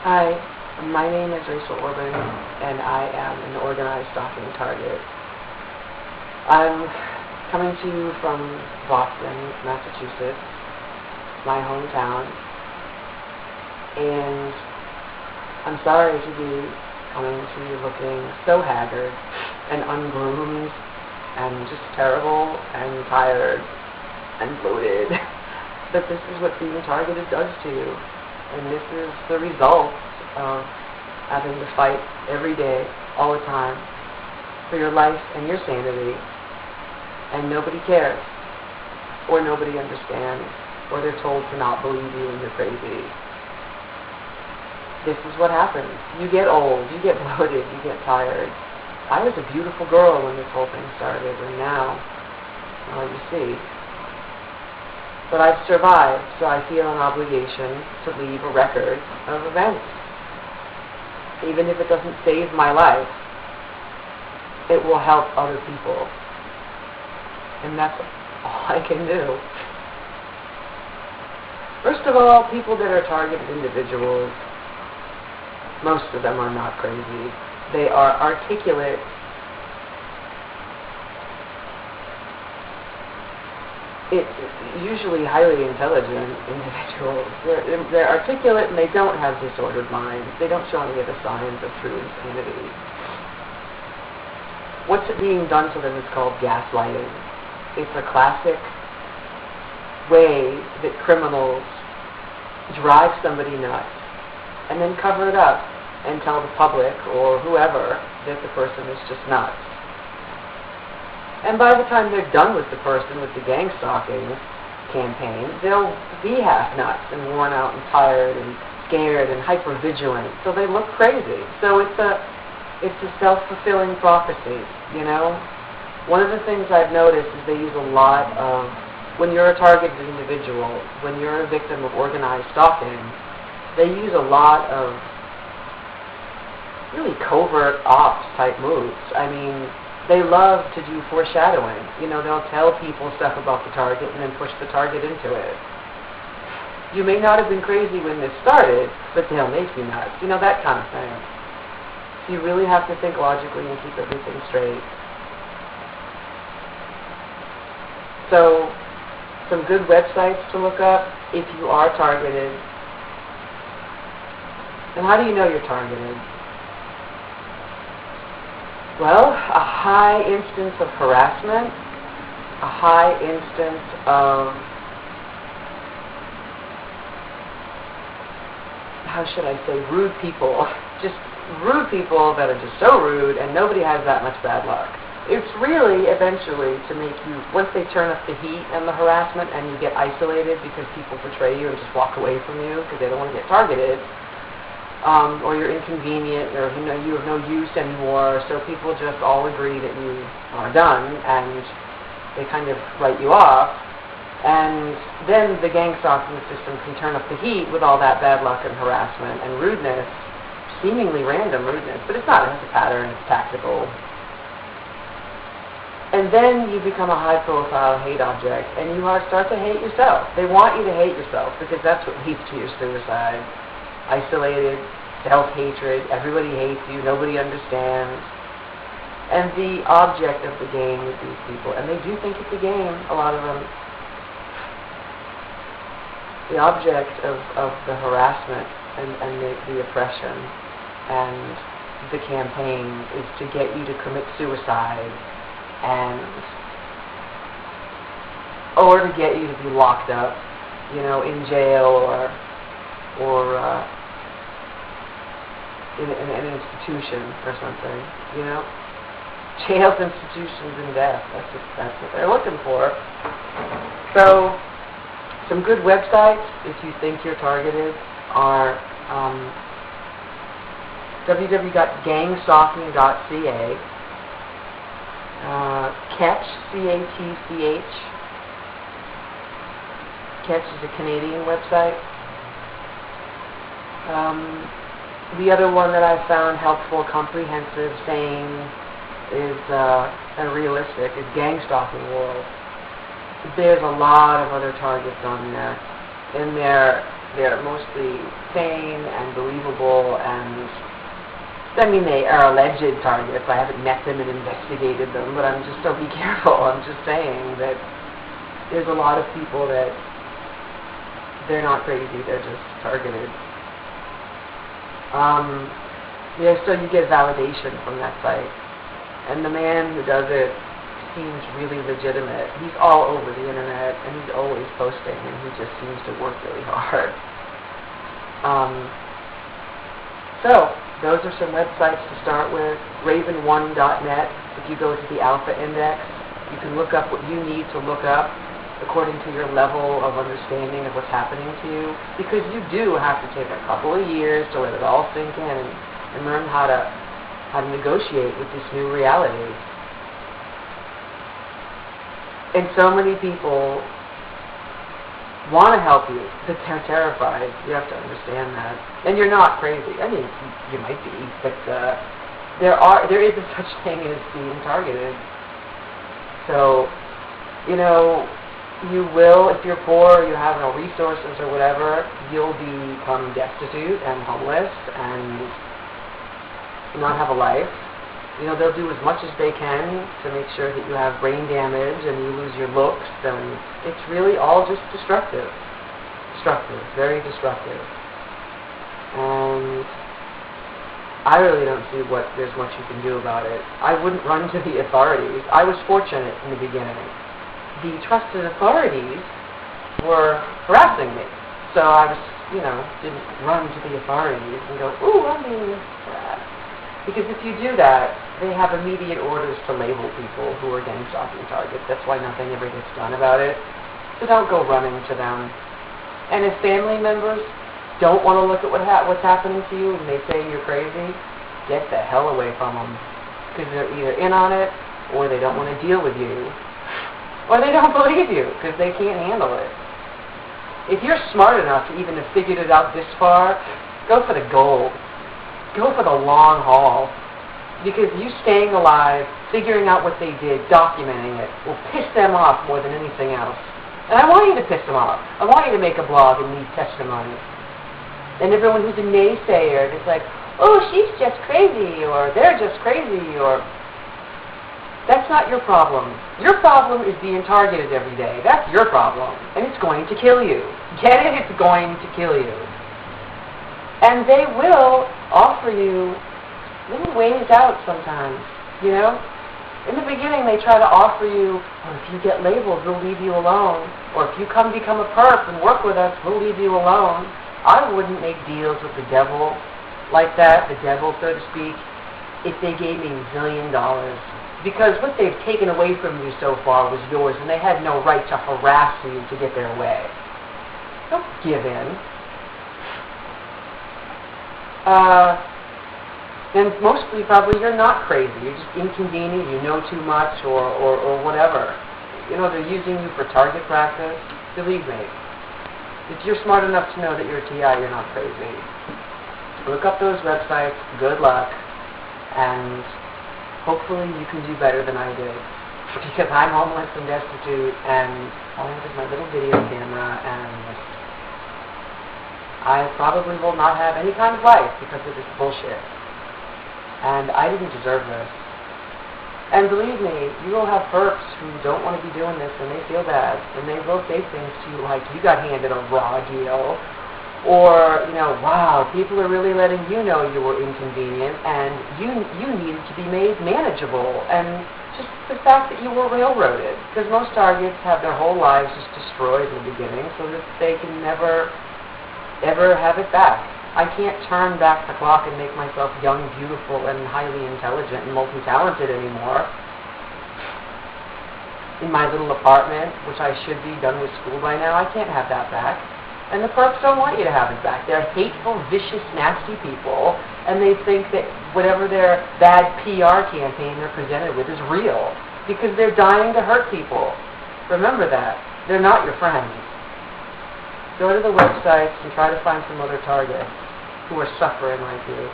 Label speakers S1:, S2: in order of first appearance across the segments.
S1: Hi, my name is Rachel Orban, and I am an organized stalking target. I'm coming to you from Boston, Massachusetts, my hometown, and I'm sorry to be coming to you looking so haggard and ungroomed and just terrible and tired and bloated. But this is what being targeted does to you. And this is the result of having to fight every day, all the time, for your life and your sanity. And nobody cares, or nobody understands, or they're told to not believe you and you're crazy. This is what happens. You get old, you get bloated, you get tired. I was a beautiful girl when this whole thing started, and now, well, you see. But I've survived, so I feel an obligation to leave a record of events. Even if it doesn't save my life, it will help other people. And that's all I can do. First of all, people that are targeted individuals, most of them are not crazy. They are articulate, usually highly intelligent individuals. They're articulate and they don't have disordered minds. They don't show any of the signs of true insanity. What's being done to them is called gaslighting. It's a classic way that criminals drive somebody nuts and then cover it up and tell the public or whoever that the person is just nuts. And by the time they're done with the person with the gang stalking campaign, they'll be half nuts and worn out and tired and scared and hyper-vigilant. So they look crazy. So it's a self-fulfilling prophecy, you know? One of the things I've noticed is they use a lot of, when you're a targeted individual, when you're a victim of organized stalking, they use a lot of really covert ops type moves. I mean, they love to do foreshadowing. You know, they'll tell people stuff about the target and then push the target into it. You may not have been crazy when this started, but they'll make you nuts. You know, that kind of thing. So you really have to think logically and keep everything straight. So, some good websites to look up if you are targeted. And how do you know you're targeted? Well, a high instance of harassment, a high instance of, how should I say, rude people. Just rude people that are just so rude, and nobody has that much bad luck. It's really, eventually, to make you, once they turn up the heat and the harassment and you get isolated because people betray you and just walk away from you because they don't want to get targeted, or you're inconvenient, or you have no use anymore, so people just all agree that you are done, and they kind of write you off, and then the gang stalking system can turn up the heat with all that bad luck and harassment and rudeness, seemingly random rudeness, but it's not. It has a pattern. It's tactical. And then you become a high-profile hate object, and you start to hate yourself. They want you to hate yourself because that's what leads to your suicide. Isolated, self-hatred, everybody hates you, nobody understands. And the object of the game with these people, and they do think it's a game, a lot of them, the object of the harassment and the oppression and the campaign is to get you to commit suicide or to get you to be locked up, in jail or in an institution or something, Jails, institutions, and death. That's what they're looking for. So, some good websites, if you think you're targeted, are www.gangstalking.ca, Catch, C-A-T-C-H. Catch is a Canadian website. The other one that I found helpful, comprehensive, sane, and realistic is Gang Stalking World. There's a lot of other targets on there. In there, They're mostly sane and believable, and I mean, they are alleged targets. I haven't met them and investigated them, but I'm just, so be careful. I'm just saying that there's a lot of people that they're not crazy, they're just targeted. Yeah, so you get validation from that site. And the man who does it seems really legitimate. He's all over the internet, and he's always posting, and he just seems to work really hard. So, those are some websites to start with. Raven1.net. If you go to the Alpha Index, you can look up what you need to look up according to your level of understanding of what's happening to you, because you do have to take a couple of years to let it all sink in and learn how to negotiate with this new reality. And so many people want to help you, but they're terrified. You have to understand that. And you're not crazy. I mean, you might be, but there is a such thing as being targeted. So, you know, you will, if you're poor or you have no resources or whatever, you'll become destitute and homeless and not have a life. You know, they'll do as much as they can to make sure that you have brain damage and you lose your looks, and it's really all just destructive. Very destructive. And I really don't see there's much you can do about it. I wouldn't run to the authorities. I was fortunate in the beginning. The trusted authorities were harassing me. So I was, didn't run to the authorities and go, ooh, I'm being harassed. Because if you do that, they have immediate orders to label people who are getting stalking targets. That's why nothing ever gets done about it. So don't go running to them. And if family members don't want to look at what's happening to you and they say you're crazy, get the hell away from them. Because they're either in on it, or they don't want to deal with you, or they don't believe you because they can't handle it. If you're smart enough to even have figured it out this far, go for the gold. Go for the long haul. Because you staying alive, figuring out what they did, documenting it, will piss them off more than anything else. And I want you to piss them off. I want you to make a blog and leave testimony. And everyone who's a naysayer, it's like, oh, she's just crazy, or they're just crazy, or... That's not your problem. Your problem is being targeted every day. That's your problem. And it's going to kill you. Get it? It's going to kill you. And they will offer you little ways out sometimes, In the beginning, they try to offer you, well, if you get labeled, we'll leave you alone. Or if you become a perp and work with us, we'll leave you alone. I wouldn't make deals with the devil like that, the devil, so to speak, if they gave me $1 zillion. Because what they've taken away from you so far was yours, and they had no right to harass you to get their way. Don't give in. And mostly, probably, you're not crazy. You're just inconvenient, you know too much, or whatever. They're using you for target practice. Believe me. If you're smart enough to know that you're a TI, you're not crazy. Look up those websites. Good luck. And hopefully you can do better than I did. Because I'm homeless and destitute, and all I have is my little video camera, and I probably will not have any kind of life because of this bullshit. And I didn't deserve this. And believe me, you will have perps who don't want to be doing this, and they feel bad, and they will say things to you like, you got handed a raw deal, or, wow, people are really letting you know you were inconvenient, and you needed to be made manageable, and just the fact that you were railroaded. Because most targets have their whole lives just destroyed in the beginning, so that they can never ever have it back. I can't turn back the clock and make myself young, beautiful, and highly intelligent and multi-talented anymore. In my little apartment, which I should be done with school by now, I can't have that back. And the perps don't want you to have it back. They're hateful, vicious, nasty people, and they think that whatever their bad PR campaign they're presented with is real, because they're dying to hurt people. Remember that. They're not your friends. Go to the websites and try to find some other targets who are suffering like you.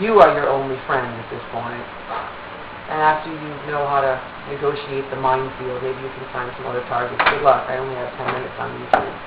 S1: You are your only friend at this point. And after you know how to negotiate the minefield, maybe you can find some other targets. Good luck. I only have 10 minutes on YouTube.